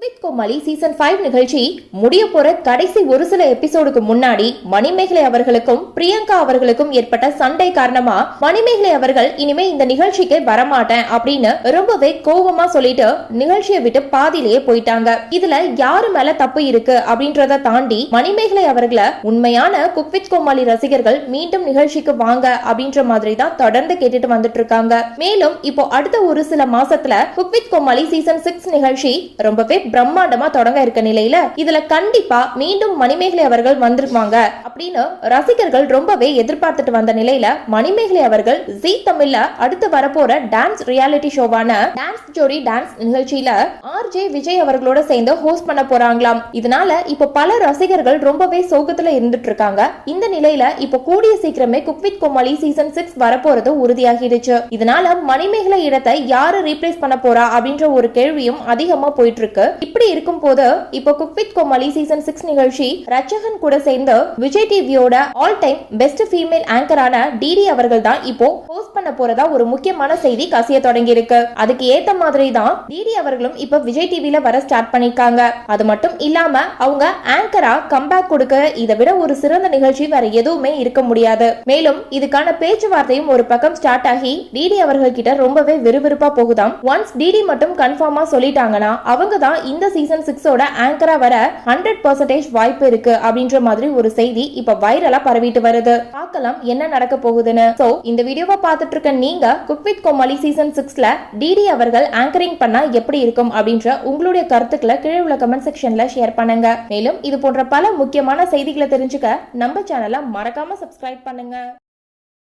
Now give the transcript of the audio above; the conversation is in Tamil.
வித் கோமாளி சீசன் 5 நிகழ்ச்சி முடிய போற கடைசி ஒரு சில எபிசோடுக்கு முன்னாடி மணிமேகலை அவர்களுக்கும் பிரியங்கா அவர்களுக்கும் ஏற்பட்ட சண்டை காரணமா மணிமேகலை அவர்கள் இனிமே இந்த நிகழ்ச்சிக்கு வரமாட்டேன் அப்படின்னு ரொம்பவே கோபமா சொல்லிட்டு நிகழ்ச்சியை விட்டு பாதியிலேயே போயிட்டாங்க. இதுல யாரு மேல தப்பு இருக்கு அப்படின்றத தாண்டி மணிமேகலை அவர்களை உண்மையான குக் வித் கோமாளி ரசிகர்கள் மீண்டும் நிகழ்ச்சிக்கு வாங்க அப்படின்ற மாதிரி தான் தொடர்ந்து கேட்டுட்டு வந்துட்டு இருக்காங்க. மேலும் இப்போ அடுத்த ஒரு சில மாசத்துல குக் வித் கோமாளி சீசன் 6 நிகழ்ச்சி ரொம்பவே பிரம்மாண்டமா தொடங்க இருக்க நிலையில இதுல கண்டிப்பா மீண்டும் மணிமேகலை அவர்கள் வந்திருப்பாங்க அப்படின்னு ரசிகர்கள் ரொம்பவே எதிர்பார்த்துட்டு வந்த நிலையில மணிமேகலை அவர்கள் ஜீ தமிழ்ல அடுத்து வரப்போற டான்ஸ் ரியாலிட்டி ஷோவான டான்ஸ் ஜோடி டான்ஸ் நிகழ்ச்சியில ஆர்ஜே விஜய் அவர்களோட சேர்ந்து ஹோஸ்ட் பண்ண போறாங்களாம். இதனால இப்ப பல ரசிகர்கள் ரொம்பவே சோகத்துல இருந்துட்டு இருக்காங்க. இந்த நிலையில இப்ப கூடிய சீக்கிரமே குக் வித் கோமாளி சீசன் 6 வரப்போறது உறுதியாகிடுச்சு. இதனால மணிமேகலை இடத்தை யாரு ரீப்ளேஸ் பண்ண போறா அப்படின்ற ஒரு கேள்வியும் அதிகமா போயிட்டு இருக்கு. இப்படி இருக்கும் போது இப்போ குக் வித் கோமாளி சீசன் 6 நிகழ்ச்சி ரட்சகன் கூட சேர்ந்து விஜய் டிவியோட ஆல் டைம் பெஸ்ட் ஃபீமேல் ஆங்கரான டிடி அவர்கள் தான் இப்போ ஹோஸ்ட் பண்ண போறதா ஒரு முக்கியமான செய்தி கசிய தொடங்கி இருக்கு. அதுக்கு ஏத்த மாதிரி தான் டிடி அவர்களும் இப்ப விஜய் டிவில வர ஸ்டார்ட் பண்ணிருக்காங்க. அது மட்டும் இல்லாம அவங்க ஆங்கரா கம்பேக் கொடுக்க இதை விட ஒரு சிறந்த நிகழ்ச்சி வேற எதுவுமே இருக்க முடியாது. மேலும் இதுக்கான பேச்சுவார்த்தையும் ஒரு பக்கம் ஸ்டார்ட் ஆகி டிடி அவர்கள் கிட்ட ரொம்பவே விறுவிறுப்பா போகுதாம். ஒன்ஸ் டிடி மட்டும் கன்ஃபார்மா சொல்லிட்டாங்கன்னா அவங்க தான் இந்த சீசன் 6ஓட ஆங்கரா வர 100% வாய்ப்பு இருக்கு அப்படின்ற மாதிரி ஒரு செய்தி இப்ப வைரலா பரவிட்டு வருது. பார்க்கலாம் என்ன நடக்க போகுதுன்னு. சோ இந்த வீடியோவை பார்த்துட்டு இருக்க நீங்க குக் வித் கோமாளி சீசன் 6ல டிடி அவர்கள் ஆங்கரிங் பண்ணா எப்படி இருக்கும் அப்படின்ற உங்களுடைய கருத்துக்களை கீழே உள்ள கமெண்ட் செக்ஷன்ல ஷேர் பண்ணுங்க. மேலும் இது போன்ற பல முக்கியமான செய்திகளை தெரிஞ்சுக்க நம்ம சேனலை மறக்காம சப்ஸ்கிரைப் பண்ணுங்க.